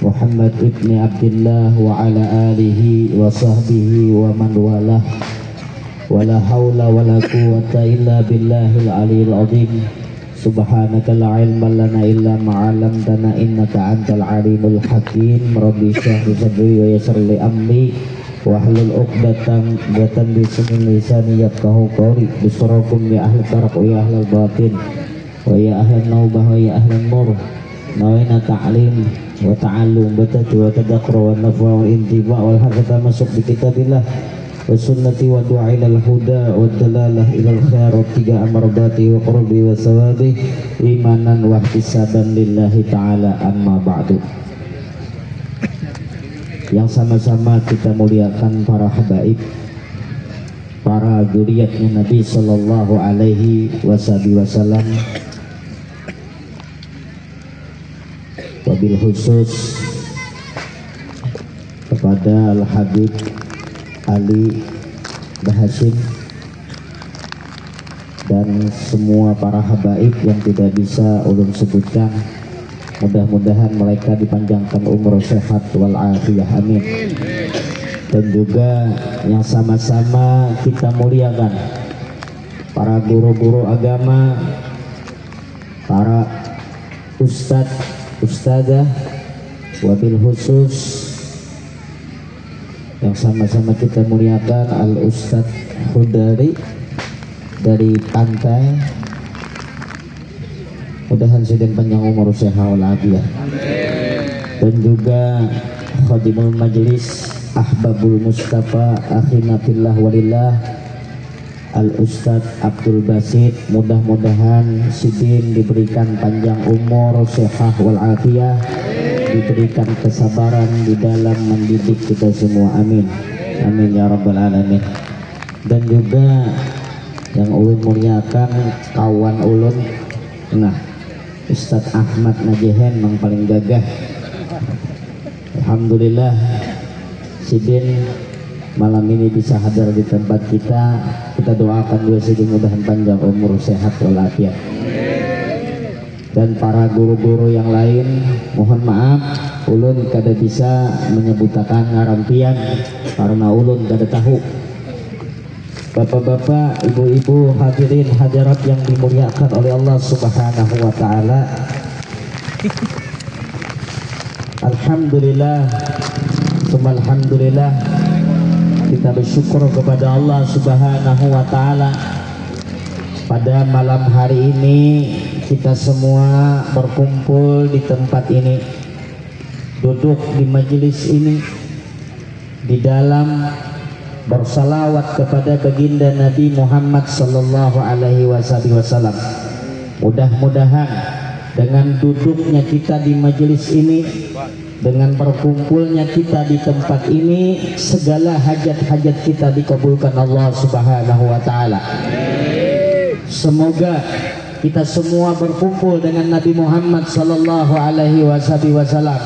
Muhammad ibni Abdillah wa ala alihi wa sahbihi wa man walah. Wala hawla wala quwwata illa billahil aliyil azim. Subhanaka la ilma lana illa ma 'allamtana innaka antal alimul hakim. Rabbi shrah li sadri wa yassir li amri wahlul 'uqdatam min lisani yafqahu qawli. Bisrakum ya ahli taraq wa ya ahlal batin wa ya ahlan naubah wa ya ahlan nur. Nawaina ta'lim wa ta'allum batati wa tadakkur wa nafa wa intiba wal hakata masuk di kitabillah wa sunnati wa du'a ilal huda wa dalalah ilal khair wa tiga amarbati wa qurbi wa sawabi imanan wa ihtisaban lillahi ta'ala amma ba'du. Yang sama-sama kita muliakan para habaib, para dzurriyyatnya Nabi sallallahu alaihi wasallam, wabil khusus kepada Al-Habib Ali Bahasim dan semua para habaib yang tidak bisa ulun sebutkan. Mudah-mudahan mereka dipanjangkan umur sehat wal afiyah, amin. Dan juga yang sama-sama kita muliakan para guru-guru agama, para ustadz, ustadzah, wabil khusus yang sama-sama kita muliakan Al-Ustadz Hudari dari Pantai. Mudahan sedang panjang umur sehat wal afiyah. Dan juga Khadimul Majlis Ahbabul Mustafa akhina fillah walillah Al-Ustadz Abdul Basit. Mudah-mudahan Sidin diberikan panjang umur sehat wal afiyah, diberikan kesabaran di dalam mendidik kita semua, amin amin ya rabbal alamin. Dan juga yang ulun muliakan kawan ulun, nah Ustadz Ahmad Najehen yang paling gagah. Alhamdulillah Sidin malam ini bisa hadir di tempat kita. Kita doakan juga Sidin mudahan panjang umur sehat walafiat. Dan para guru-guru yang lain, mohon maaf ulun kada bisa menyebutakan ngarampian karena ulun kada tahu. Bapak-bapak, ibu-ibu, hadirin hadirat yang dimuliakan oleh Allah Subhanahu wa taala. Alhamdulillah, alhamdulillah, kita bersyukur kepada Allah Subhanahu wa taala. Pada malam hari ini kita semua berkumpul di tempat ini, duduk di majelis ini, di dalam bersalawat kepada baginda Nabi Muhammad sallallahu alaihi wasallam. Mudah-mudahan dengan duduknya kita di majelis ini, dengan berkumpulnya kita di tempat ini, segala hajat-hajat kita dikabulkan Allah Subhanahu wa taala. Semoga kita semua berkumpul dengan Nabi Muhammad sallallahu alaihi wasallam,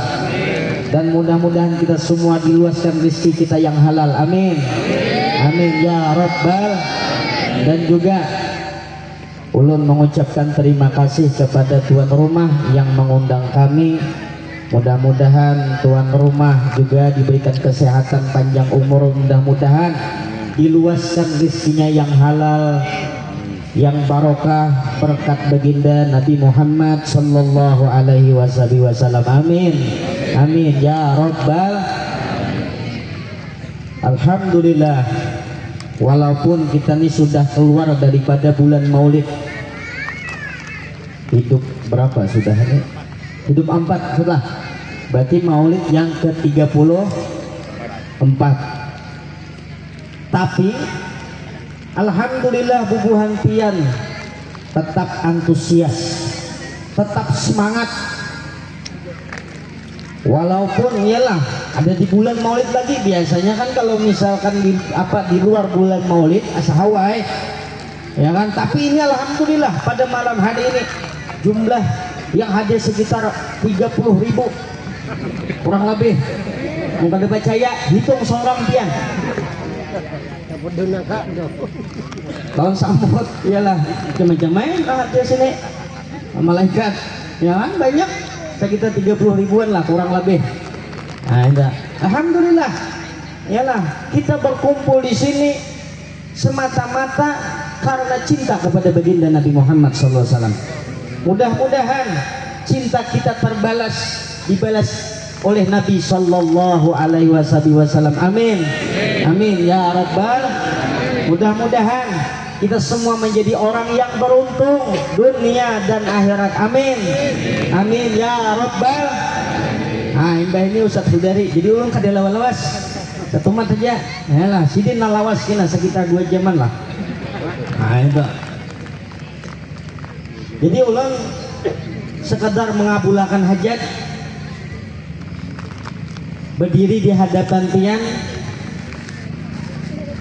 dan mudah-mudahan kita semua diluaskan rezeki kita yang halal, amin amin ya rabbal. Dan juga ulun mengucapkan terima kasih kepada tuan rumah yang mengundang kami. Mudah-mudahan tuan rumah juga diberikan kesehatan, panjang umur, mudah-mudahan diluaskan rezekinya yang halal, yang barokah, berkat baginda Nabi Muhammad sallallahu alaihi wasallam, amin amin ya rabbal. Alhamdulillah, walaupun kita ini sudah keluar daripada bulan Maulid, hidup berapa sudah ini? Hidup 4 sudah, berarti Maulid yang ke-34. Tapi alhamdulillah bubuhan pian tetap antusias, tetap semangat. Walaupun iyalah ada di bulan Maulid lagi, biasanya kan kalau misalkan di luar bulan Maulid asahawai, ya kan. Tapi ini alhamdulillah pada malam hari ini jumlah yang hadir sekitar 30.000 kurang lebih. Mungkin ada percaya, hitung seorang pian. Tahun sambut, iyalah macam-macam main hadir sini malaikat, ya kan banyak. Sekitar 30 ribuan lah kurang lebih. Ada. Alhamdulillah. Yalah, kita berkumpul di sini semata-mata karena cinta kepada baginda Nabi Muhammad SAW. Mudah-mudahan cinta kita dibalas oleh Nabi Sallallahu Alaihi Wasallam. Amin. Amin ya Rabbal. Mudah-mudahan kita semua menjadi orang yang beruntung dunia dan akhirat. Amin. Amin ya Rabbal. Nah, imbah ini Ustaz Hudari, jadi ulun kada lawas. Satu mat aja. Yalah, sidin lawas kena sekitar 2 jaman lah. Nah, itu. Jadi ulun sekadar mengabulkan hajat, berdiri di hadapan tiang,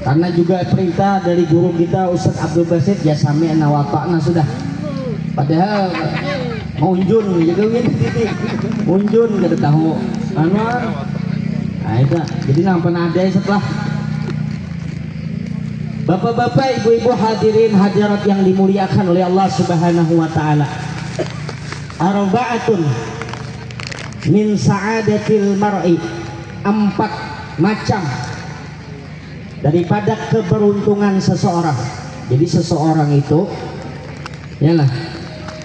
karena juga perintah dari guru kita Ustaz Abdul Basit, ya sami nawata'na sudah. Padahal unjun gitu unjun kada tahu anuan. Nah itu jadi nampan ada setelah. Bapak-bapak, ibu-ibu, hadirin hadirat yang dimuliakan oleh Allah Subhanahu wa taala. Arba'atun min sa'adatil mar'i, 4 macam daripada keberuntungan seseorang. Jadi seseorang itu yalah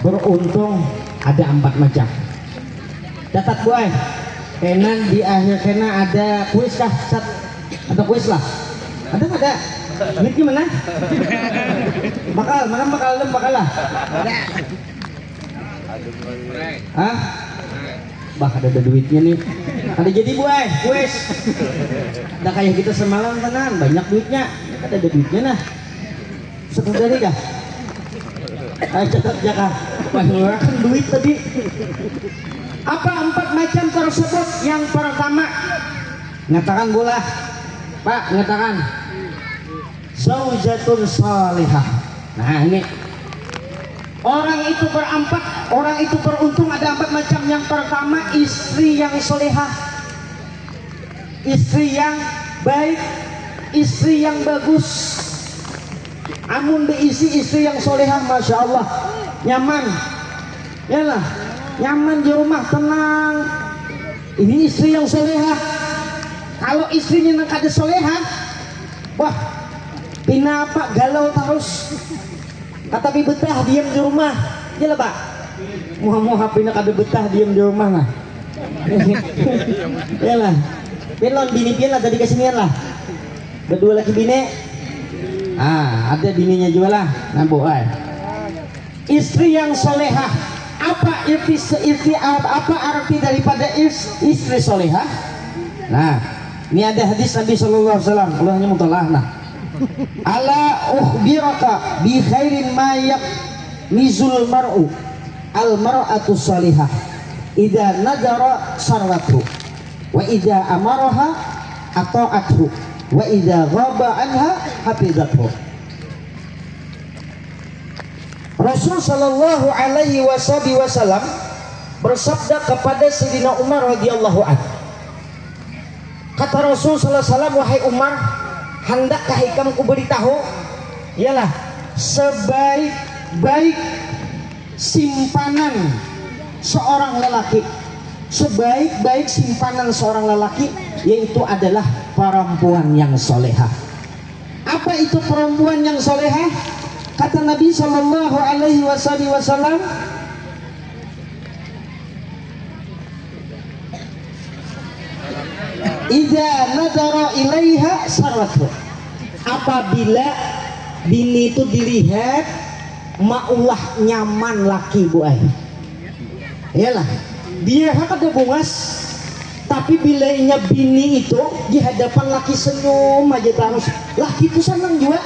beruntung ada 4 macam. Catat boy. Kenan di akhir kena ada kuis kah? Ada kuis lah. Ada. Duit gimana? Bakal lah. Ada. Hah? Bah ada duitnya nih. Ada jadi boy, kuis. Ada kayak kita semalam tenan, banyak duitnya. Ada duitnya nah. Sekudari kah? Ayo catat jaka. Wah, ngeluarkan duit tadi. Apa 4 macam tersebut? Yang pertama, ngatakan bola. Pak, ngatakan zaujatun salihah. Nah, ini orang itu orang itu beruntung ada 4 macam. Yang pertama, istri yang solehah, istri yang baik, istri yang bagus. Amun diisi istri yang solehah, masya Allah, nyaman, yalah, nyaman di rumah, tenang. Ini istri yang solehah. Kalau istrinya yang kada solehah, wah, pinapa galau terus. Kata betah diam di rumah, jelah pak. Muha-muha pina kada betah diam di rumah lah. Yalah, pilon bini pilon tadi kesinian lah. Berdua lagi bini. Ada bininya juga lah. Nampu istri yang solehah. Apa arti daripada istri solehah? Nah, ini ada hadis Nabi Sallallahu Alaihi Wasallam. Allah hanya mutalah. Nah, ala ukhbiraka bi khairin ma yaknizul mar'u al mar'atu solehah idza nadara sarwatu wa idza amaraha ata'athu wa idza ghaba anha hafizathu. Rasul sallallahu alaihi wasallam bersabda kepada Sayyidina Umar radhiyallahu anhu. Kata Rasul sallallahu alaihi wasallam, wahai Umar, hendakkah ikam ku beritahu, ialah sebaik-baik simpanan seorang lelaki, sebaik-baik simpanan seorang lelaki yaitu adalah perempuan yang solehah. Apa itu perempuan yang solehah? Kata Nabi Sallallahu Alaihi Wasallam, idza nadara ilaiha sarwatu. Apabila bini itu dilihat maulah nyaman laki bu ay. Iyalah, dia ada bungas, tapi bila inya bini itu di hadapan laki senyum aja terus, laki itu senang juga.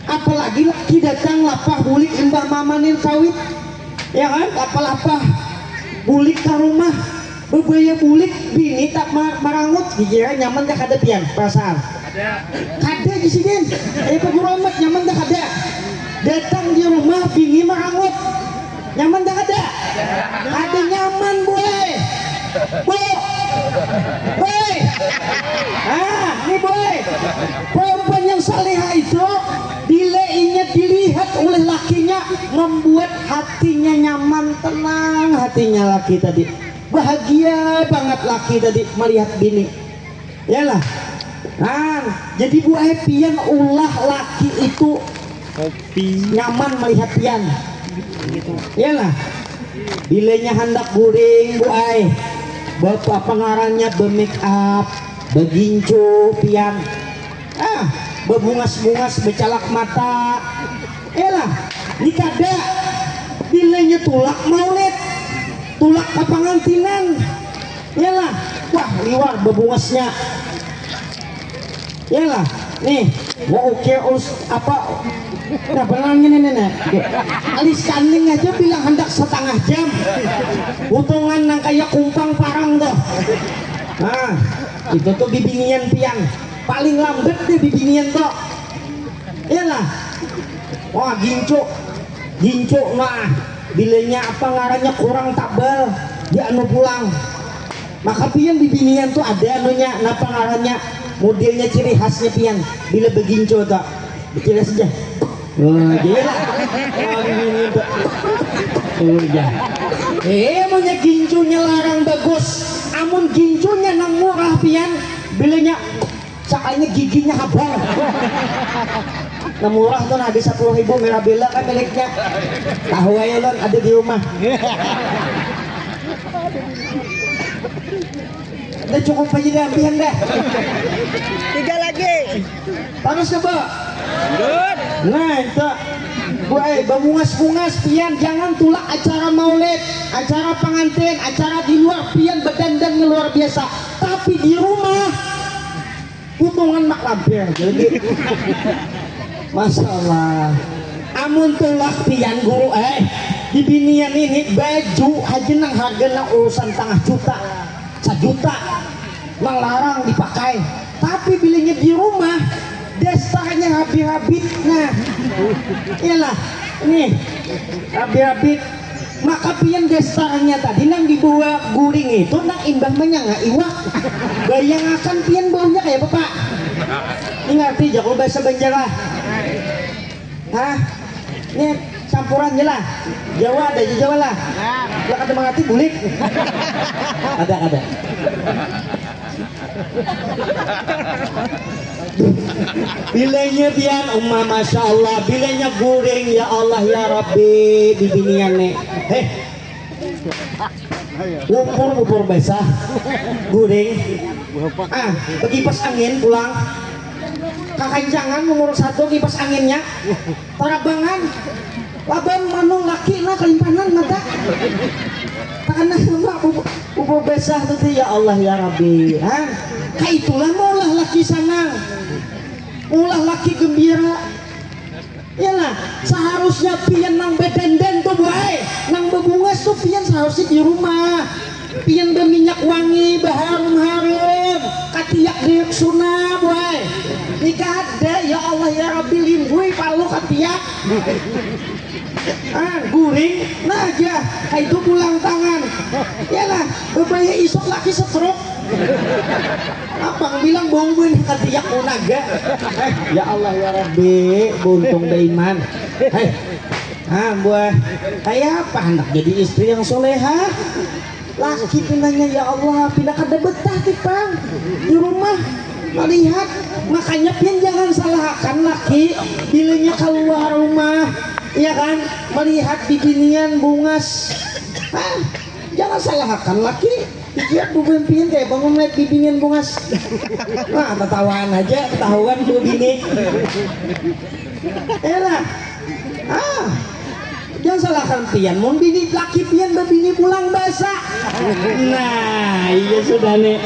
Apalagi laki datang lapah bulik embah mamanin kawit, ya kan? Apa-apa bulik ke rumah, bebaya bulik bini tak marangut, dikira nyaman dah kada pian perasaan. Kada di sini, peguromat nyaman dah kada. Datang di rumah bini marangut, nyaman dah kada. Kada nyaman boy, boy. Nih boy, perempuan yang salehah itu bila inya dilihat oleh lakinya membuat hatinya nyaman, tenang hatinya laki tadi. bahagia banget laki tadi melihat bini. Yalah. Nah, jadi Bu pian ulah laki itu kopi nyaman melihat pian. Yalah. Bilanya hendak guring Bu bapak pengarannya be-make up, begincu pian. Bebungas-bungas becalak mata. Yalah, nikada bilanya tulak maulid, tulak kapangantinan. Yalah, wah liwar bebungasnya. Yalah, nih mau apa nah benangnya nenek alis kanding aja bilang hendak setengah jam utungan nang kayak kumpang parang tuh. Nah itu tuh bibinian pian paling lambat deh bibinian tuh. Yalah, wah gincu nah bilenya apa ngarannya kurang tabel dia anu pulang maka pian bibinian tuh ada anunya napa ngarannya modelnya ciri khasnya pian bila begincu tuh kira saja. Wah, gila. Wah, ini tuh. Udah. Emangnya gincunya larang bagus. Amun gincunya nang murah pian, bilanya sakanya giginya habang. Nang murah tuh ada 10.000 merah bela kan miliknya. Tahu aja lon ada di rumah. Udah cukup aja deh pian dah. 3 lagi. Terus coba. Good. Nah itu bungas-bungas pian jangan tulak acara maulid, acara pengantin, acara di luar pian berdandan luar biasa tapi di rumah putungan mak lampir jadi masalah amun tulak pian guru di binian ini baju haji nang hargana urusan setengah juta 1 juta melarang dipakai tapi bilinya di rumah dasarnya habis-habis. Nah iyalah nih habis-habis maka pian dasarnya tadi nang dibawa guring itu nang imbang menyangga iwak bayang akan pian baunya kayak bapak ini ngerti jago bahasa Banjar. Hah ini campurannya lah Jawa ada Jawa lah ya kata mengerti bulik ada bilanya pian masya Allah bilanya guring ya Allah ya Rabbi bibinian nih upur basah guring kipas angin pulang kakencangan nomor 1 kipas anginnya tarabangan laban manung laki na kalimpanan mata karena sama upur basah tuh ya Allah ya Rabbi itulah maulah laki senang ulah laki gembira. Yalah seharusnya pian nang bedenden tuh boy nang bebungas tuh pian seharusnya di rumah pian berminyak wangi berharum-harum katiak diuk sunah boy nikah ada ya Allah ya Rabbi limbui palu katiak guring nah aja itu pulang tangan. Yalah bebaya isok laki stroke Apang bilang bongguin katiak unaga. Ya Allah ya Rabbi, buntung beiman. Buah kayak apa hendak jadi istri yang soleha? Laki pinanya ya Allah, pindah kada betah tipang di rumah melihat. Makanya pian jangan salahkan laki bilanya keluar rumah, ya kan, melihat bibinian bungas. Jangan salahkan laki. Iya bukan pian kayak bangun melihat bibinian bungas. Nah ketawaan aja, ketahuan tuh bini. Elah. Jangan salahkan pian, mau bini laki pian babini pulang basah. Nah iya sudah nih,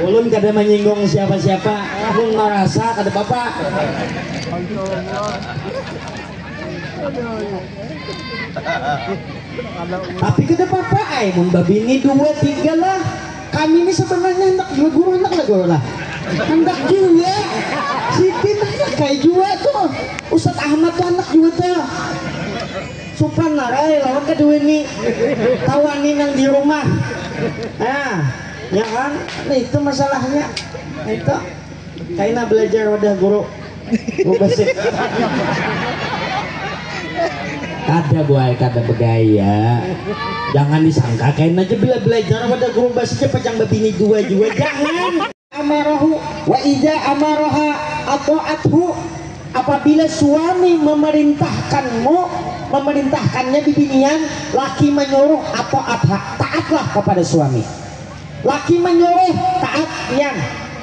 ulun kada menyinggung siapa-siapa, ulun merasa kada apa-apa. Tapi kada apa-apa, mun babini 2-3 lah. Kami ini sebenarnya hendak guru lah. Hendak juga, Siti anak kayak juga tuh, Ustadz Ahmad tuh anak juga tuh. Supan narai lawan kedua ini tawanin yang di rumah. Ya kan, nah itu masalahnya. Itu kayaknya belajar wadah guru basic. Kada buai kada begaya. Jangan disangka kain aja bila belajar pada guru bahasa pajang babini dua juga jangan. Amarahu wa ida amaraha ata'athu, apabila suami memerintahkannya bibinian, laki menyuruh ata'atha, taatlah kepada suami. Laki menyuruh taat yang,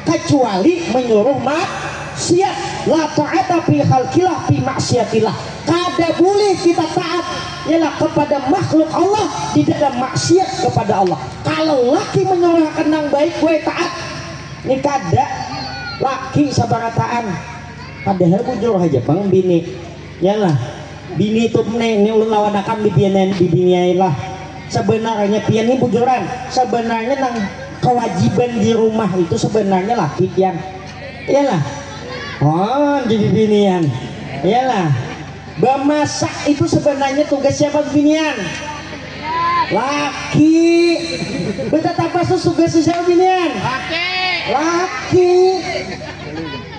kecuali menyuruh maksiat. La ta'ata fi khalqillah fi maksiatillah. Kada boleh kita taat ialah kepada makhluk Allah di dalam maksiat kepada Allah. Kalau laki menyuruh kenang baik gue taat, ini kada laki sabarataan. Padahal bujur aja bang bini, yalah bini itu ini ulun lawan akan bibinya lah. Sebenarnya pian ini bujuran, sebenarnya nang kewajiban di rumah itu sebenarnya laki pian, yalah. Oh di bibinian, yalah. Bemasak itu sebenarnya tugas siapa bibinian? Laki. Betapa tugas siapa bibinian? Laki.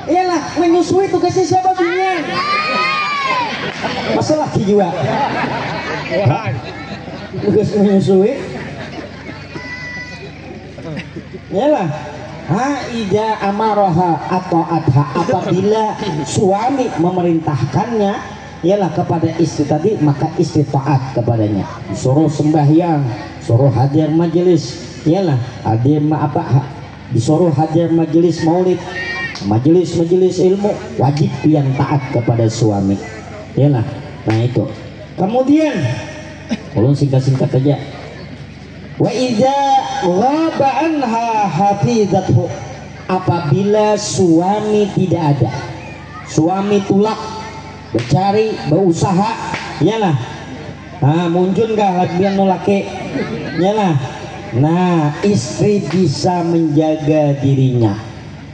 Iyalah, menyusui tugasnya siapa binian? Masa laki juga? Tugas menyusui? Iyalah. Ida amaroha atau adha, apabila suami memerintahkannya ialah kepada istri tadi, maka istri taat kepadanya. Disuruh sembahyang, suruh hadir majelis, ialah hadir disuruh hadir majelis maulid, majelis ilmu, wajib yang taat kepada suami, ialah. Nah itu. Kemudian ulun singkat-singkat aja. Wa idza ghaba anha hafizathu, apabila suami tidak ada, suami tulak bercari berusaha, yalah. Muncul kah labian nolake, yalah. Nah, istri bisa menjaga dirinya,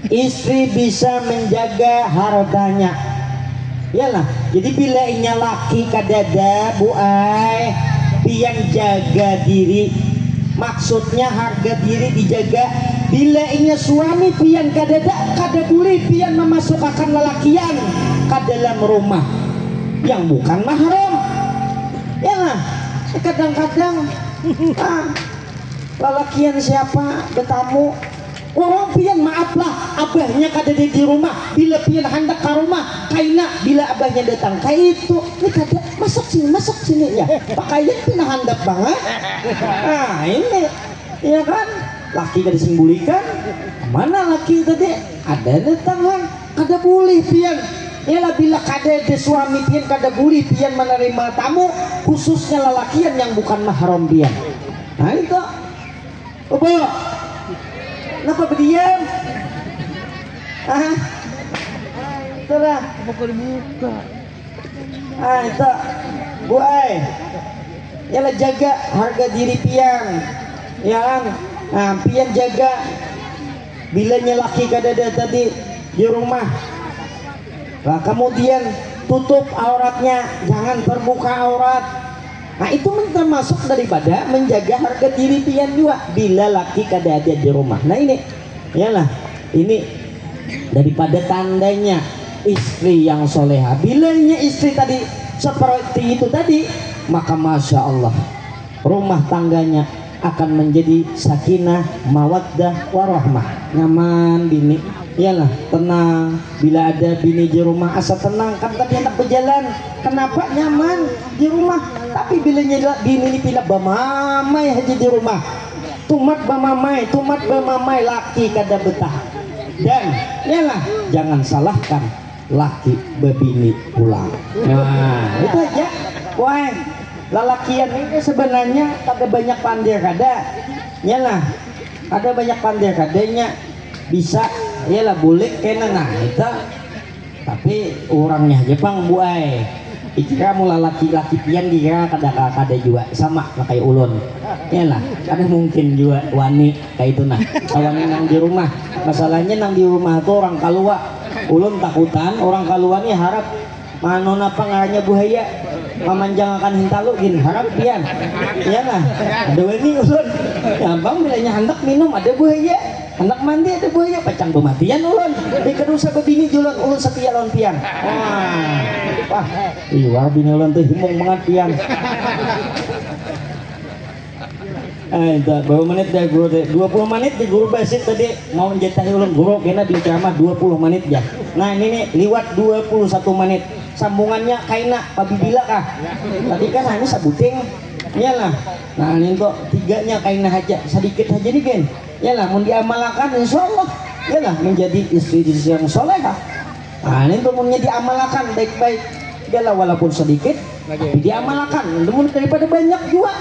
istri bisa menjaga hartanya, yalah. Jadi bila inya laki kadada buai pian jaga diri, maksudnya harga diri dijaga. Bila inya suami pian kadada kada boleh pian memasukkan lelakian ke dalam rumah yang bukan mahram, yalah. Kadang-kadang lelakian siapa bertamu, orang pian maaflah abahnya kada di rumah, bila pian hendak ke rumah kaina bila abahnya datang kayak itu ini kada masuk sini ya pakaian pina hendak banget. Nah ini ya kan, laki kada simbulikan mana laki tadi ada datangan kada boleh pian, ialah bila kada ada suami pian kada boleh pian menerima tamu, khususnya lelakian yang bukan mahram pian. Nah itu apa? Kenapa berdiam? Itulah. Buka. Itu. Buai. Yalah jaga harga diri pian. Ya kan? Nah, pian jaga. Bilanya laki kadada tadi di rumah. Nah, kemudian tutup auratnya, jangan terbuka aurat. Nah itu termasuk daripada menjaga harga diri pian juga bila laki kada ada di rumah. Nah ini yalah, ini daripada tandanya istri yang soleha. Bilanya istri tadi seperti itu tadi, maka masya Allah rumah tangganya akan menjadi sakinah, mawaddah, warahmah, nyaman bini, iyalah tenang. Bila ada bini di rumah asa tenang, kan tadi enak berjalan, kenapa nyaman di rumah. Tapi bila bini ini pilih bamamai aja di rumah, tumat bamamai laki kada betah. Dan iyalah jangan salahkan laki bebini pulang. Nah itu aja. Wah, lelakian ini sebenarnya ada banyak pandai kada, yalah ada banyak pandai kadanya bisa, yalah boleh kena. Nah itu tapi orangnya Jepang buai ikira mula laki-laki pian dikira kada juga sama kayak ulun, yalah ada mungkin juga wani kayak itu. Nah wani nang di rumah, masalahnya nang di rumah tuh orang kalua, ulun takutan orang kalua nih harap manon apa ngaranya buaya memanjang akan hintalu gin harap pian, ya nah ada wani ulun ya bang bilanya hendak minum ada buaya anak mandi ada buaya pacang pematian ulun di kedusa bebini julun ulun setia lawan pian wah iya bini ulun tuh himung banget pian berapa menit dah guru 20 menit di guru basic tadi mau menjetahi ulun guru kena di ceramah 20 menit ya nah ini nih liwat 21 menit sambungannya kaina pabibila kah tadi kan hanya sabuting iyalah nah ini kok tiganya kaina aja sedikit aja nih gen iyalah mau diamalkan insyaallah iyalah menjadi istri yang solehah nah ini tuh mau diamalkan baik-baik iyalah walaupun sedikit tapi diamalkan namun daripada banyak juga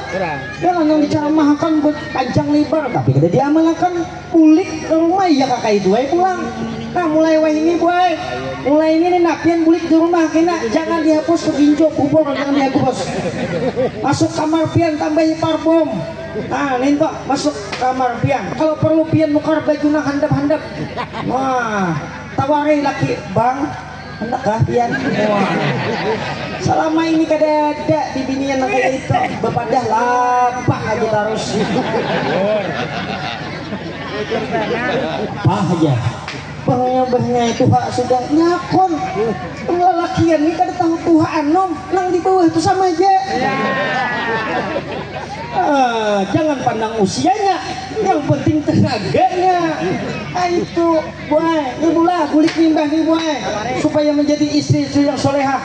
iyalah yang diceramahkan panjang lebar tapi kada diamalkan kulik ke rumah ya kakak itu ay pulang nah mulai wah ini boy mulai ini nih napian bulik di rumah kena jangan dihapus peginjo kubur jangan dihapus masuk kamar pian tambahi parfum nah nih kok masuk kamar pian kalau perlu pian nukar baju nah handap-handap wah tawari laki bang hendak kah pian wah selama ini kada ada di binian kayak itu bepadah lapak aja terus apa aja bahnya itu hak sudah nyakon lelakian ini kada tahu Tuhan nom nang di bawah itu sama aja jangan pandang usianya yang penting tenaganya itu boy ibu lah kulit nimbah nih boy supaya menjadi istri-istri yang solehah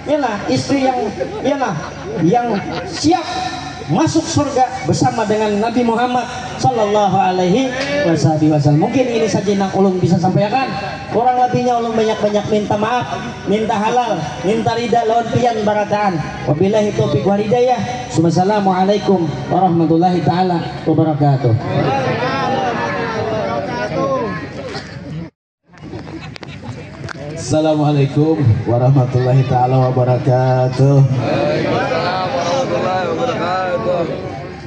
ialah istri yang ialah yang siap masuk surga bersama dengan Nabi Muhammad Sallallahu Alaihi Wasallam. Mungkin ini saja yang ulun bisa sampaikan. Kurang lebihnya ulun banyak-banyak minta maaf, minta halal, minta ridha lawan pian barataan. Wabillahi taufiq wal hidayah. Wassalamualaikum warahmatullahi taala wabarakatuh. Assalamualaikum warahmatullahi taala wabarakatuh.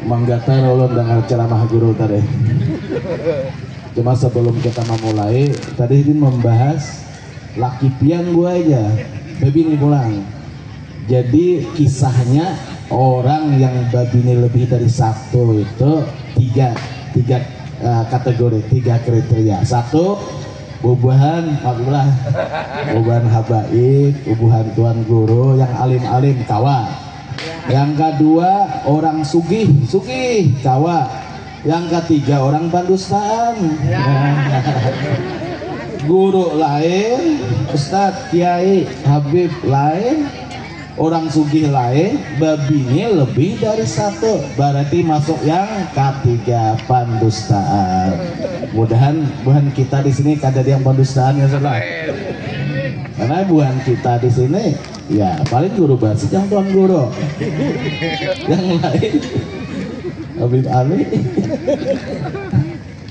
Manggatar ulun dengan ceramah guru tadi. Cuma sebelum kita memulai, tadi ini membahas laki pian gua aja, babi ini pulang. Jadi kisahnya orang yang babi ini lebih dari satu itu tiga kategori, tiga kriteria. Satu, bubuhan maklumlah, bubuhan habaib, bubuhan tuan guru yang alim-alim kawa. Yang kedua orang sugih kawa. Yang ketiga orang pandustaan guru lain, ustadz, kiai, habib lain, orang sugih lain, babinya lebih dari satu, berarti masuk yang ketiga pandustaan. Mudahan buhan kita di sini kada yang pandustaan ya saudara. Karena buhan kita di sini ya paling guru basit yang tuan guru, yang lain Habib Ali.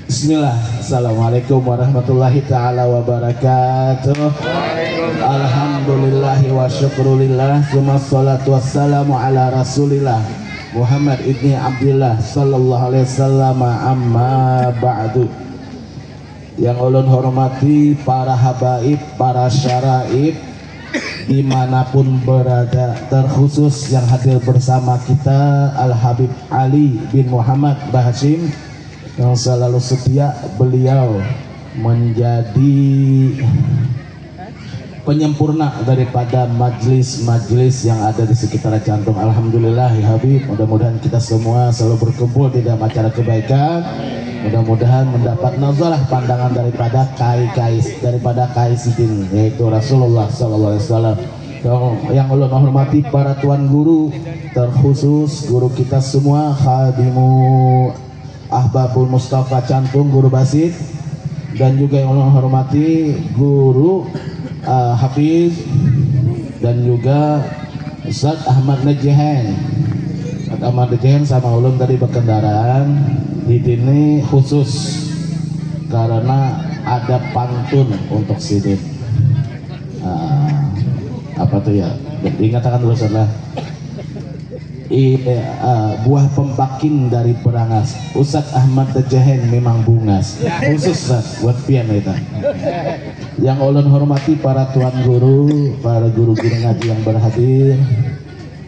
Bismillah. Assalamualaikum warahmatullahi taala wabarakatuh. Alhamdulillahi wa syukrulillah, summa salatu wassalamu ala rasulillah Muhammad ibni Abdillah sallallahu alaihi wasallam, amma ba'du. Yang ulun hormati para habaib, para syaraib dimanapun berada, terkhusus yang hadir bersama kita Al Habib Ali bin Muhammad Bahashim yang selalu setia. Beliau menjadi penyempurna daripada majlis-majlis yang ada di sekitar Cantung. Alhamdulillah ya Habib, mudah-mudahan kita semua selalu berkumpul di dalam acara kebaikan. Mudah-mudahan mendapat nazarah pandangan daripada kai sidin, yaitu Rasulullah Sallallahu Alaihi Wasallam. Yang ulun hormati para tuan guru, terkhusus guru kita semua, Khadimu Ahbabul Mustafa Cantung, guru basit, dan juga yang ulun hormati guru Hafiz, dan juga Ustadz Ahmad Najihan. Ahmad Najihan sama ulun tadi berkendaraan di sini khusus karena ada pantun untuk sidin. Apa tuh ya? Diingatkan dulu saudara. Buah pembakin dari Berangas, Ustadz Ahmad Najihan memang bungas. Khusus buat pian itu. Yang ulun hormati para tuan guru, para guru-guru ngaji yang berhadir,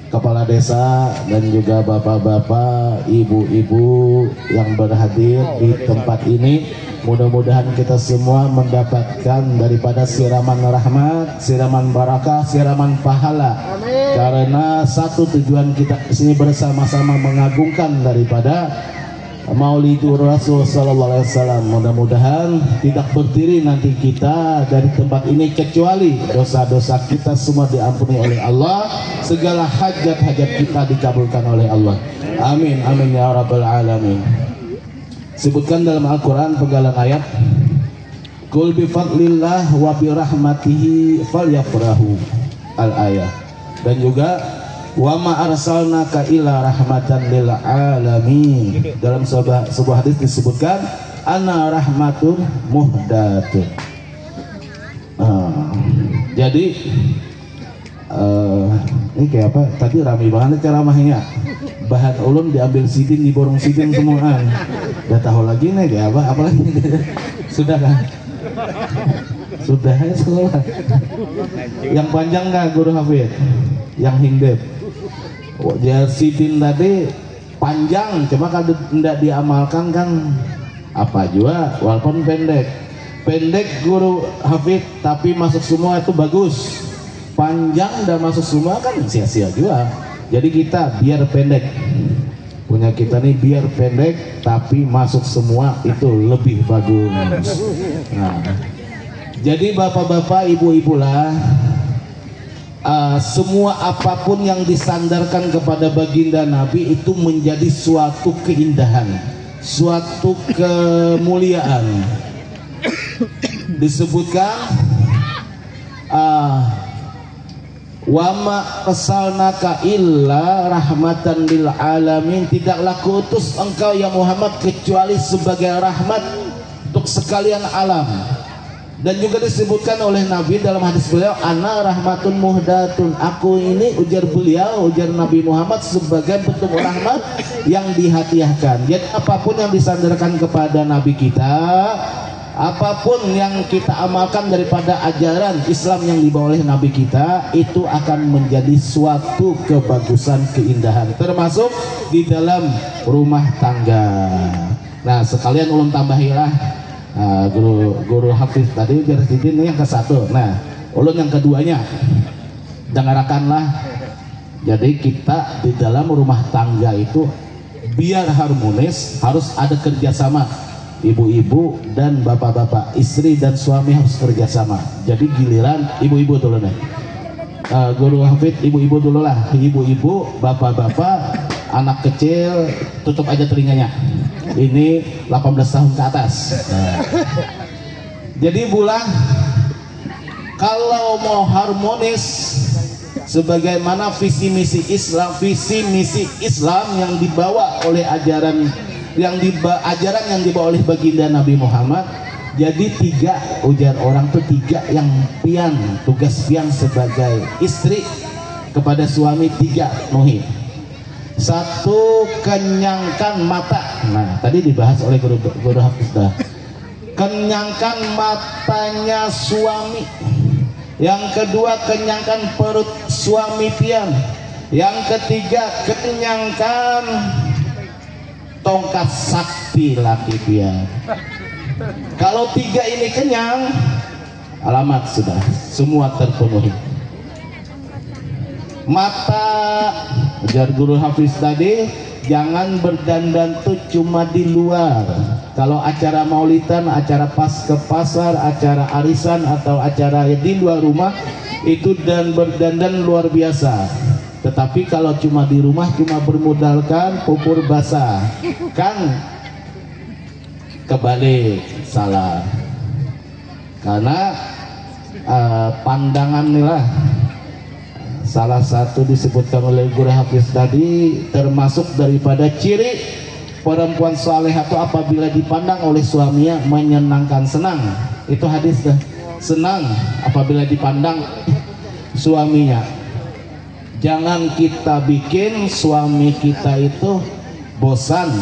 kepala desa, dan juga bapak-bapak, ibu-ibu yang berhadir di tempat ini. Mudah-mudahan kita semua mendapatkan daripada siraman rahmat, siraman barakah, siraman pahala. Amin. Karena satu tujuan kita kesini bersama-sama mengagungkan daripada Maulidur Rasul Sallallahu Alaihi Wasallam. Mudah-mudahan tidak berdiri nanti kita dari tempat ini kecuali dosa-dosa kita semua diampuni oleh Allah, segala hajat-hajat kita dikabulkan oleh Allah. Amin, amin ya rabbal alamin. Sebutkan dalam Al-Quran penggalan ayat, Qul bifadlillah wa birahmatihi falyafrahu al-ayat. Dan juga wa ma arsalnaka illa rahmatan lil alamin. Dalam sebuah hadis disebutkan ana rahmatun muhdatun. Jadi ini kayak apa? Tadi rame banget ceramahnya. Bahan ulun diambil sidin, diborong sidin semua. Udah tahu lagi nih kayak apa? Apalagi sudah kan? Sudah ya sekolah. Yang panjang nggak Guru Hafid? Yang hindep. Dia sidin tadi panjang, cuma kalau tidak diamalkan kan apa juga, walaupun pendek Guru Hafid tapi masuk semua itu bagus. Panjang dan masuk semua kan sia-sia juga. Jadi kita biar pendek, punya kita nih biar pendek tapi masuk semua itu lebih bagus. Nah, jadi bapak-bapak, ibu-ibu lah, semua apapun yang disandarkan kepada baginda Nabi itu menjadi suatu keindahan, suatu kemuliaan. Disebutkan wa ma arsalnaka illa rahmatan lil alamin, tidaklah kuutus engkau ya Muhammad kecuali sebagai rahmat untuk sekalian alam. Dan juga disebutkan oleh Nabi dalam hadis beliau, ana rahmatun muhdatun, aku ini ujar beliau, ujar Nabi Muhammad sebagai bentuk rahmat yang dihadiahkan. Jadi apapun yang disandarkan kepada Nabi kita, apapun yang kita amalkan daripada ajaran Islam yang dibawa oleh Nabi kita, itu akan menjadi suatu kebagusan, keindahan, termasuk di dalam rumah tangga. Nah sekalian ulun tambahilah, guru Hafiz tadi ujar sidin yang ke satu. Nah ulun yang keduanya, dengarkanlah. Jadi kita di dalam rumah tangga itu biar harmonis harus ada kerjasama. Ibu-ibu dan bapak-bapak, istri dan suami harus kerjasama. Jadi giliran ibu-ibu dulu nih, Guru Hafid ibu-ibu dulu lah. Ibu-ibu, bapak-bapak, anak kecil tutup aja telinganya. Ini 18 tahun ke atas. Jadi bulan kalau mau harmonis sebagaimana visi misi Islam yang dibawa oleh ajaran yang dibawa oleh baginda Nabi Muhammad. Jadi tiga, ujar orang tuh tiga yang pian, tugas pian sebagai istri kepada suami, tiga nuhi. Satu, kenyangkan mata. Nah tadi dibahas oleh guru Hafiz dah. Kenyangkan matanya suami. Yang kedua, kenyangkan perut suami pian. Yang ketiga, kenyangkan tongkat sakti laki pian. Kalau tiga ini kenyang, alamat sudah semua terpenuhi. Mata, ujar guru Hafiz tadi, jangan berdandan tuh cuma di luar. Kalau acara maulidan, acara pas ke pasar, acara arisan atau acara di luar rumah itu dan berdandan luar biasa. Tetapi kalau cuma di rumah cuma bermodalkan pupur basah, kan kebalik, salah. Karena pandangan lah salah satu disebutkan oleh guru Hafiz tadi, termasuk daripada ciri perempuan salehah itu apabila dipandang oleh suaminya menyenangkan, senang. Itu hadis dah, senang apabila dipandang suaminya. Jangan kita bikin suami kita itu bosan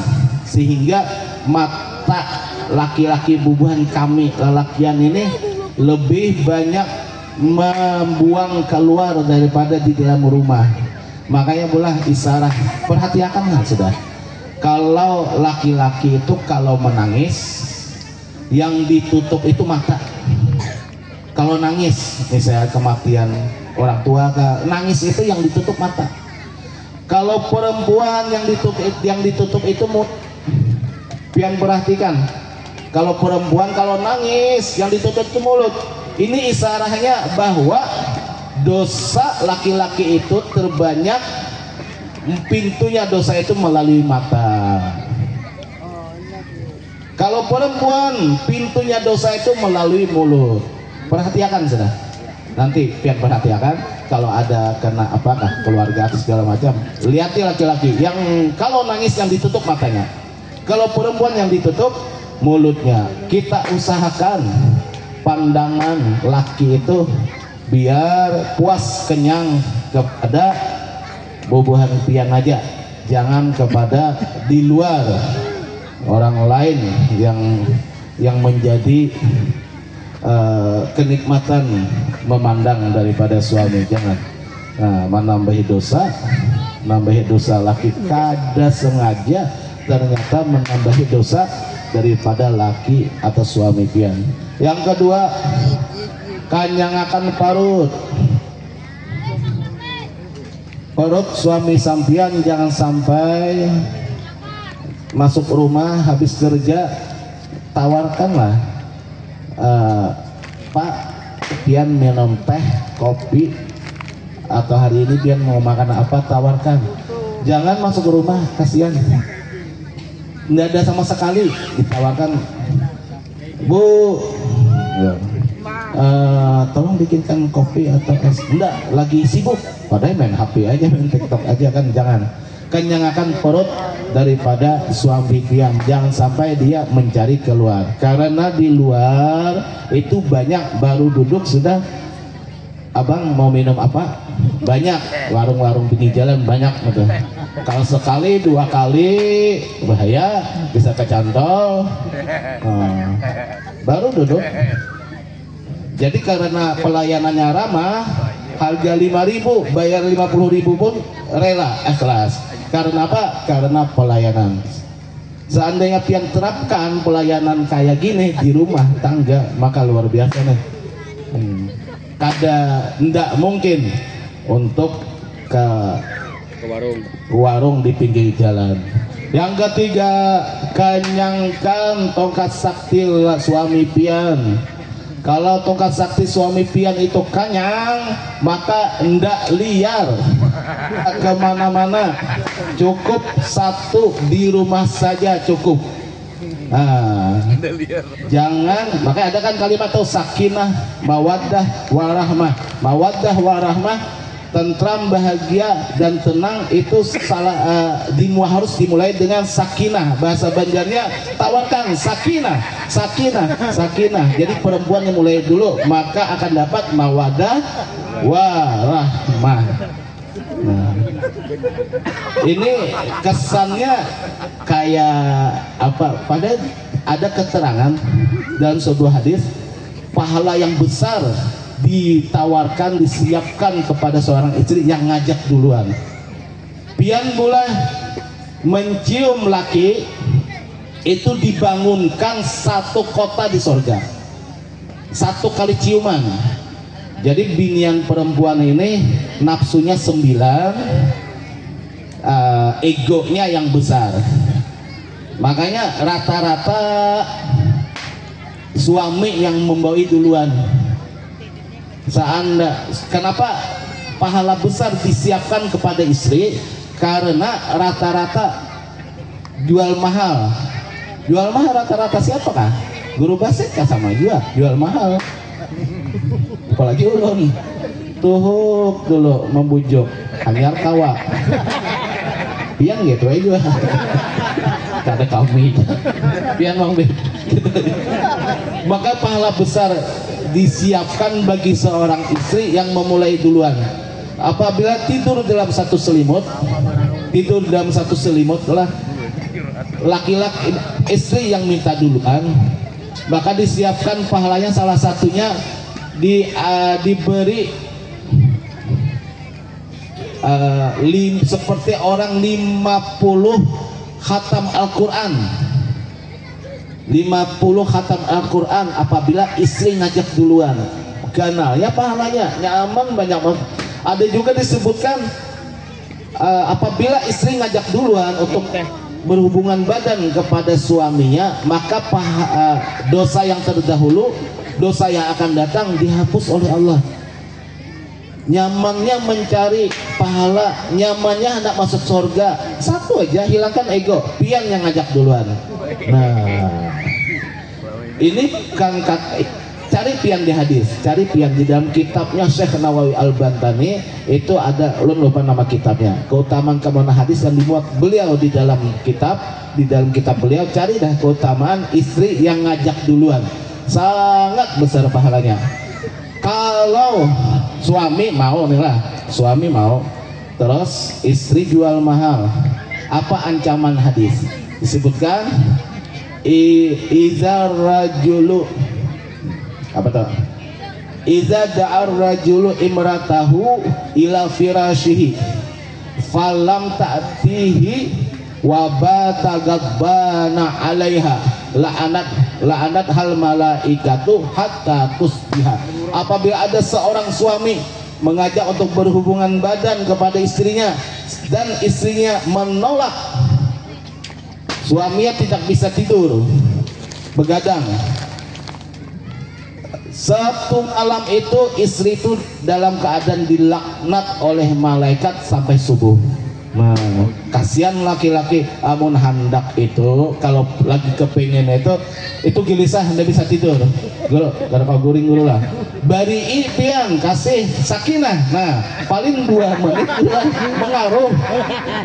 sehingga mata laki-laki bubuhan kami lelakian ini lebih banyak membuang keluar daripada di dalam rumah. Makanya pula isyarat, perhatikan kan sudah, kalau laki-laki itu kalau menangis yang ditutup itu mata. Kalau nangis, misalnya kematian orang tua, nangis itu yang ditutup mata. Kalau perempuan yang ditutup itu mulut. Pian perhatikan, kalau perempuan kalau nangis yang ditutup itu mulut. Ini isyaratnya bahwa dosa laki-laki itu terbanyak, pintunya dosa itu melalui mata. Kalau perempuan pintunya dosa itu melalui mulut. Perhatikan sudah. Nanti pian perhatikan kalau ada kena apakah keluarga atau segala macam. Lihati laki-laki yang kalau nangis yang ditutup matanya. Kalau perempuan yang ditutup mulutnya. Kita usahakan pandangan laki itu biar puas kenyang kepada bubuhan pian aja. Jangan kepada di luar orang lain yang menjadi kenikmatan memandang daripada suami. Jangan menambahi dosa laki kada sengaja ternyata menambahi dosa daripada laki atau suami pian. Yang kedua, kanyangakan parut suami sampian. Jangan sampai masuk rumah habis kerja tawarkanlah, Pak, pian minum teh, kopi, atau hari ini pian mau makan apa, tawarkan. Jangan masuk ke rumah, kasihan nggak ada sama sekali ditawarkan, Bu, tolong bikinkan kopi atau es. Enggak, lagi sibuk, padahal main HP aja, main TikTok aja kan. Jangan. Kenyangkan perut daripada suami pian. Jangan sampai dia mencari keluar, karena di luar itu banyak, baru duduk sudah, abang mau minum apa, banyak warung-warung pinggir jalan banyak gitu. Kalau sekali dua kali bahaya, bisa kecantol, baru duduk. Jadi karena pelayanannya ramah, harga 5.000 bayar 50.000 pun rela, ikhlas. Karena apa? Karena pelayanan. Seandainya pian terapkan pelayanan kayak gini di rumah tangga, maka luar biasa nih. Ndak mungkin untuk ke warung di pinggir jalan. Yang ketiga, kenyangkan tongkat sakti suami pian. Kalau tongkat sakti suami pian itu kanyang, maka ndak liar kemana-mana. Cukup satu di rumah saja cukup. Jangan, makanya ada kan kalimat tuh sakinah, mawaddah, warahmah. Mawaddah, warahmah, tentram, bahagia dan tenang itu harus dimulai dengan sakinah. Bahasa Banjarnya tawarkan sakinah, sakinah, sakinah. Jadi perempuan yang mulai dulu, maka akan dapat mawaddah warahmah. Nah, ini kesannya kayak apa? Padahal ada keterangan dalam sebuah hadis, pahala yang besar ditawarkan, disiapkan kepada seorang istri yang ngajak duluan. Pian boleh mencium laki itu dibangunkan satu kota di sorga, satu kali ciuman. Jadi binian perempuan ini nafsunya 9, egonya yang besar. Makanya rata-rata suami yang membawa duluan. Kenapa pahala besar disiapkan kepada istri? Karena rata-rata jual mahal. Jual mahal rata-rata siapakah? Guru basit kah sama jual mahal. Apalagi ulun tuhuk dulu membujuk hanyar kawa pian gitu aja juga kata kami pian mang gitu. Maka pahala besar disiapkan bagi seorang istri yang memulai duluan. Apabila tidur dalam satu selimut lah laki-laki istri yang minta duluan, maka disiapkan pahalanya salah satunya diberi seperti orang 50 khatam Al-Quran. khatam Al-Quran apabila istri ngajak duluan. Ganal ya pahalanya nyaman banyak banget. Ada juga disebutkan apabila istri ngajak duluan untuk berhubungan badan kepada suaminya, maka dosa yang terdahulu, dosa yang akan datang dihapus oleh Allah. Nyamannya mencari pahala, nyamannya hendak masuk surga, satu aja, hilangkan ego, pian yang ngajak duluan. Nah, ini kan cari pian di hadis, cari pian di dalam kitabnya Syekh Nawawi Al-Bantani itu ada, lu lupa nama kitabnya, keutamaan hadis yang dimuat beliau di dalam kitab beliau. Cari dah keutamaan istri yang ngajak duluan, sangat besar pahalanya. Kalau suami mau nih lah, suami mau terus istri jual mahal, apa ancaman hadis? Disebutkan izar rajulu apa tuh? Iza da'ar rajulu imratahu ila firashihi falam ta'tihi wa bata gabbana 'alaiha la'anat hal malaikatu hatta tusbiha. Apabila ada seorang suami mengajak untuk berhubungan badan kepada istrinya dan istrinya menolak, suaminya tidak bisa tidur, begadang, satu malam itu istri itu dalam keadaan dilaknat oleh malaikat sampai subuh. Nah, kasihan laki-laki amun handak itu kalau lagi kepingin itu gelisah tidak bisa tidur. Kalau kau guring dulu lah. Bari pian kasih sakinah. Nah, paling 2 menit lah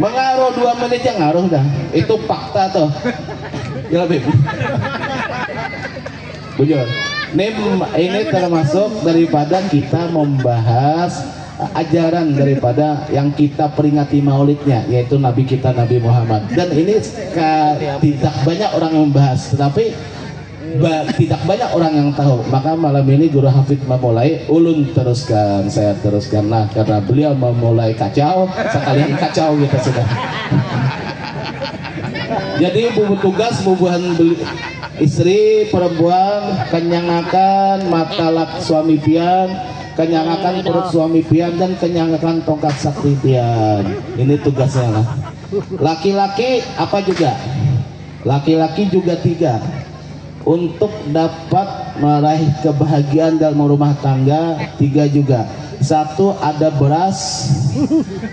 mengaruh 2 menit yang ngaruh dah. Itu fakta tuh. Ya lebih. Bujur. Ini termasuk daripada kita membahas ajaran daripada yang kita peringati maulidnya, yaitu Nabi kita Nabi Muhammad. Dan ini tidak banyak orang yang membahas, tetapi tidak banyak orang yang tahu. Maka malam ini Guru Hafid memulai, ulun teruskan, saya teruskan lah, karena beliau memulai kacau, sekalian kacau kita sudah. Jadi tugas bubuhan istri perempuan kenyangakan mata lak suami pian, kenyangakan perut suami pian, dan kenyangakan tongkat sakti pian. Ini tugasnya lah. Laki-laki apa juga? Laki-laki juga 3 untuk dapat meraih kebahagiaan dalam rumah tangga. 3 juga. 1 ada beras,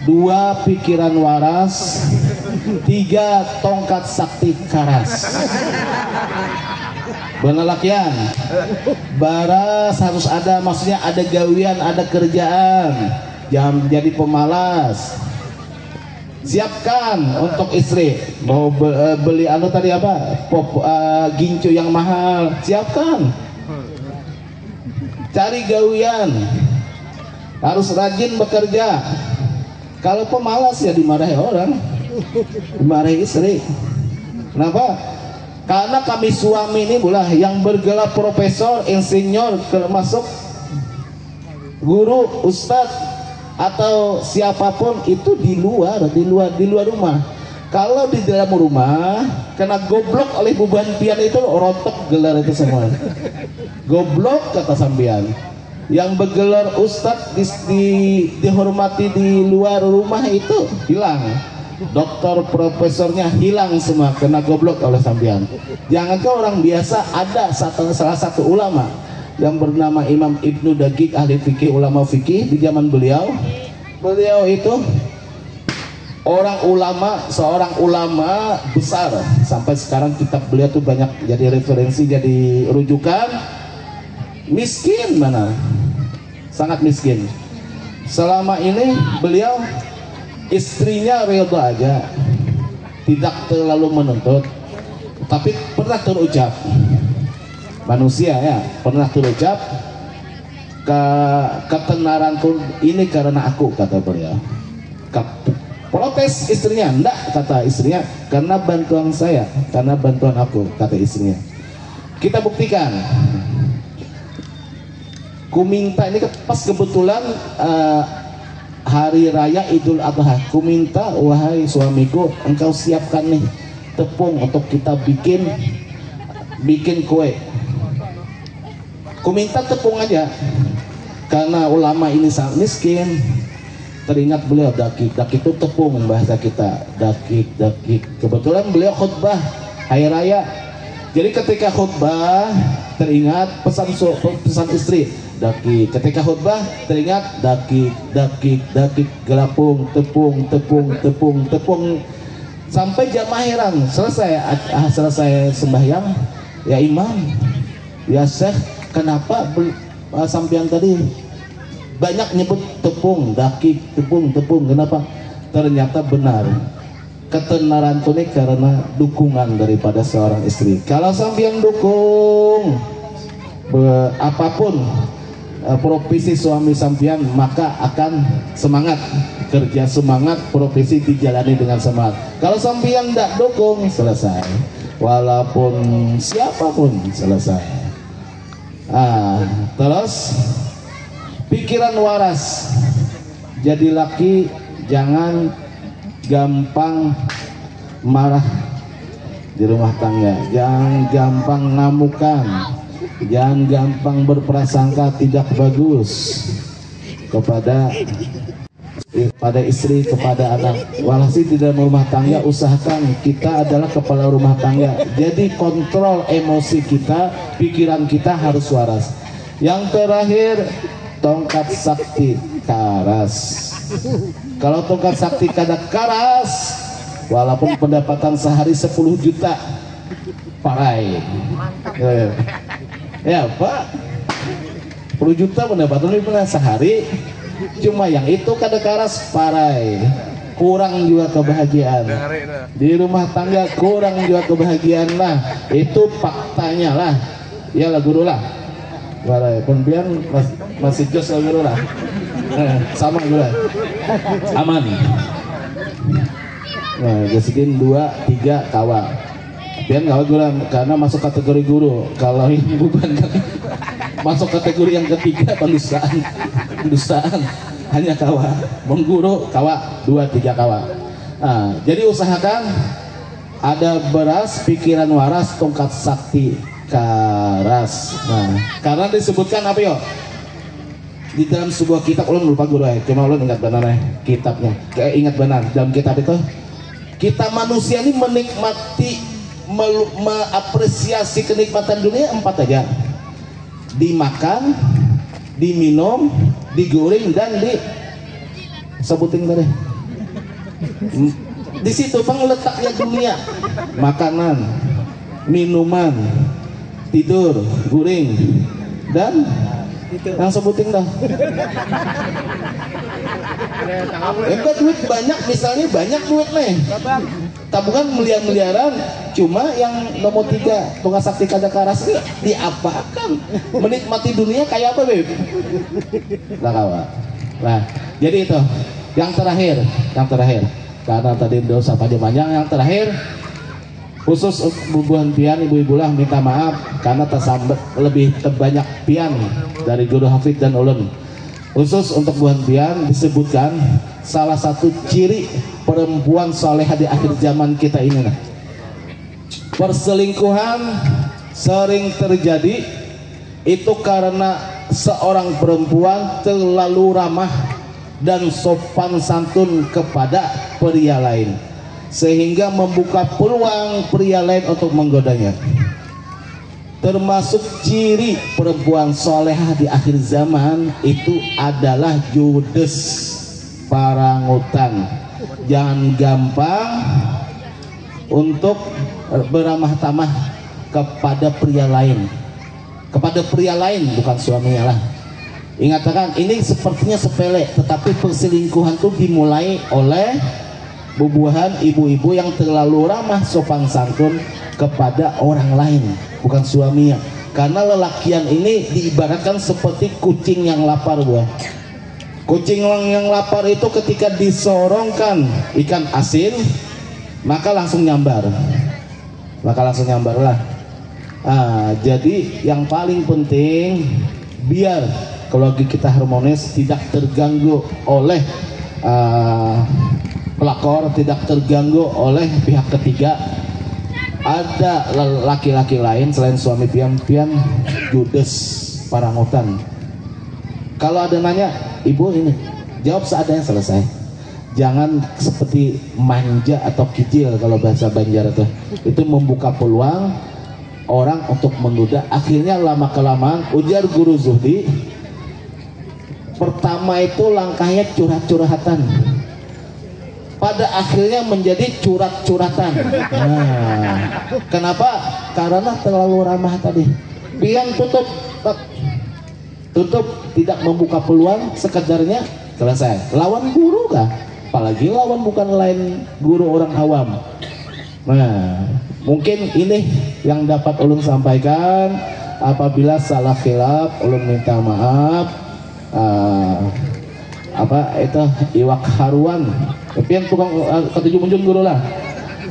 2 pikiran waras, 3 tongkat sakti karas. Benar lakian, baras harus ada, maksudnya ada gawian, ada kerjaan, jangan jadi pemalas. Siapkan untuk istri, mau beli tadi apa, gincu yang mahal, siapkan. Cari gawian, harus rajin bekerja. Kalau pemalas ya dimarahi orang, dimarahi istri. Kenapa? Karena kami suami ini pula yang bergelar profesor, insinyur, termasuk guru, ustadz atau siapapun itu di luar rumah. Kalau di dalam rumah kena goblok oleh beban pian itu rontok gelar itu semua. Goblok kata sambian. Yang bergelar ustadz dihormati di luar rumah itu hilang. Doktor profesornya hilang semua, kena goblok oleh sambian. Jangankan orang biasa, ada salah satu ulama yang bernama Imam Ibnu Daqiq, ahli fikih, ulama fikih di zaman beliau itu seorang ulama besar. Sampai sekarang kitab beliau tuh banyak jadi referensi, jadi rujukan. Miskin mana? Sangat miskin. Selama ini beliau istrinya reda aja, tidak terlalu menuntut, tapi pernah terucap, manusia ya, pernah terucap ketenaranku ini karena aku, kata beliau. Protes istrinya, enggak, kata istrinya, karena bantuan saya, karena bantuan aku, kata istrinya. Kita buktikan. Ku minta ini pas kebetulan hari raya Idul Adha, ku minta wahai suamiku, engkau siapkan nih tepung untuk kita bikin bikin kue. Ku minta tepung aja, karena ulama ini sangat miskin. Teringat beliau dakik itu tepung bahasa kita, dakik. Kebetulan beliau khutbah hari raya. Jadi ketika khutbah teringat pesan istri, dakik. Ketika khutbah teringat dakik. Gelapung, tepung. Sampai jamaah heran. Selesai sembahyang, ya imam, ya syekh, kenapa sampean tadi banyak nyebut tepung, dakik, tepung, kenapa? Ternyata benar, ketenaran itu karena dukungan daripada seorang istri. Kalau sampean dukung apapun profesi suami sampean, maka akan semangat kerja, semangat profesi dijalani dengan semangat. Kalau sampean tidak dukung, selesai, walaupun siapapun selesai. Terus pikiran waras. Jadi laki jangan gampang marah di rumah tangga, jangan gampang ngamukan, jangan gampang berprasangka tidak bagus kepada istri, kepada anak. Walhasil di dalam rumah tangga, usahakan kita adalah kepala rumah tangga, jadi kontrol emosi kita, pikiran kita harus waras. Yang terakhir, tongkat sakti karas. Kalau tongkat sakti kada karas, walaupun pendapatan sehari 10 juta, parai. Ya Pak, 10 juta pendapatan sehari, cuma yang itu kada karas, parai. Kurang juga kebahagiaan di rumah tangga, kurang juga kebahagiaan lah. Itu faktanya lah. Ya lah guru lah, parai. Kemudian masih jos lah guru lah. Sama guru lah, aman. Nah, segini 2-3 kawa. Biar nggak guru karena masuk kategori guru. Kalau ini bukan masuk kategori yang ketiga, pendustaan. Hanya kawa, mengguru kawa 2-3 kawa. Nah, jadi usahakan ada beras, pikiran waras, tongkat sakti karas. Nah, karena disebutkan apa yo? Di dalam sebuah kitab, ulun lupa guru cuma ulun ingat benar kitabnya. Kayak ingat benar dalam kitab itu, kita manusia ini menikmati, mengapresiasi kenikmatan dunia 4 aja: dimakan, diminum, digoreng, dan sebutin tadi. Di situ bang letaknya dunia: makanan, minuman, tidur, goreng, dan yang sebutin dah. Enggak duit banyak, misalnya banyak duit nih, tabungan miliaran, cuma yang nomor 3 tongkat sakti kada karas diapakan? Menikmati dunia kayak apa beb? Lah kawan. Nah, jadi itu yang terakhir, karena tadi dosa pada panjang. Yang terakhir, khusus bubuhan pian, ibu-ibu lah minta maaf karena tersambet lebih terbanyak pian dari guru Hafid dan ulun. Khusus untuk buhan pian disebutkan salah satu ciri perempuan solehah di akhir zaman kita ini, nah, perselingkuhan sering terjadi itu karena seorang perempuan terlalu ramah dan sopan santun kepada pria lain, sehingga membuka peluang pria lain untuk menggodanya. Termasuk ciri perempuan solehah di akhir zaman itu adalah judes, parangutan. Jangan gampang untuk beramah tamah kepada pria lain, bukan suaminya lah. Ingatkan, ini sepertinya sepele, tetapi perselingkuhan itu dimulai oleh bubuhan ibu-ibu yang terlalu ramah sopan santun kepada orang lain, bukan suaminya. Karena lelakian ini diibaratkan seperti kucing yang lapar, buah. Kucing yang lapar itu ketika disorongkan ikan asin, maka langsung nyambar lah. Jadi yang paling penting, biar keluarga kita harmonis, tidak terganggu oleh pelakor, tidak terganggu oleh pihak ketiga. ada laki-laki lain selain suami pian judes parangutan. Kalau ada nanya, ibu ini jawab seadanya, selesai. Jangan seperti manja atau kicil kalau bahasa Banjar itu membuka peluang orang untuk menggoda. Akhirnya lama kelamaan, ujar guru Zuhdi, pertama itu langkahnya curhat-curhatan, pada akhirnya menjadi curat-curatan. Nah, kenapa? Karena terlalu ramah tadi. Pian tutup, tidak membuka peluang, sekedarnya selesai. Lawan guru kah? Apalagi lawan bukan lain guru orang awam. Nah, mungkin ini yang dapat ulun sampaikan. Apabila salah khilaf, ulun minta maaf. Apa itu iwak haruan? Tapi yang tukang ketujuh munjun guru lah.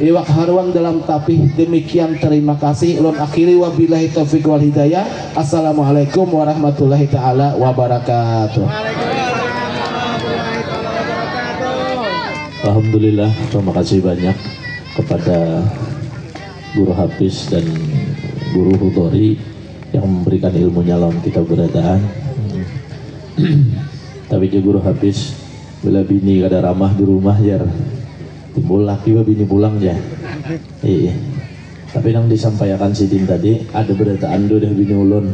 Iwak haruan dalam tapih. Demikian, terima kasih. Ulun akhiri wabillahi taufiq wal hidayah. Assalamualaikum warahmatullahi taala wabarakatuh. Alhamdulillah, terima kasih banyak kepada Guru Hafiz dan Guru Hudori yang memberikan ilmunya dalam kitab beradaan. Tapi juga Guru Hafiz, bila bini kada ramah di rumah jar timbul laki bini pulang ya. Iya. Tapi yang disampaikan Sidin tadi ada beradaan do dah bini ulun.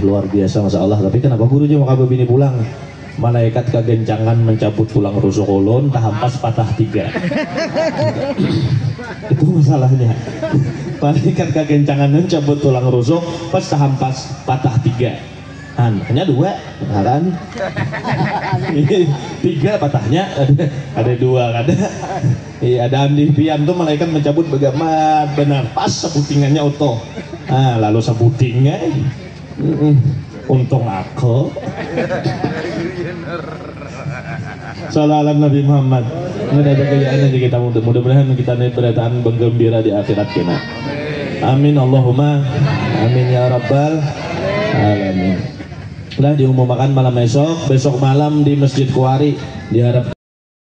Luar biasa, masya Allah. Tapi kenapa guru aja mau bini pulang? Malaikat kagencangan mencabut tulang rusuk ulun, tahampas patah 3. Itu masalahnya. Malaikat kagencangan mencabut tulang rusuk, pas tahampas patah 3. Hanya 2, kan? 3 patahnya, ada 2 ada. Iya, ada di pian tuh malaikat mencabut bagaimana benar pas sabutingannya utuh. Lalu sabutingnya, untung aku. Salam Nabi Muhammad. Mudah kejayaan aja kita, mudah-mudahan kita naik berataan bergembira di akhirat kita. Amin Allahumma amin ya rabbal alamin. Sudah diumumkan malam besok malam di Masjid Kuari diharap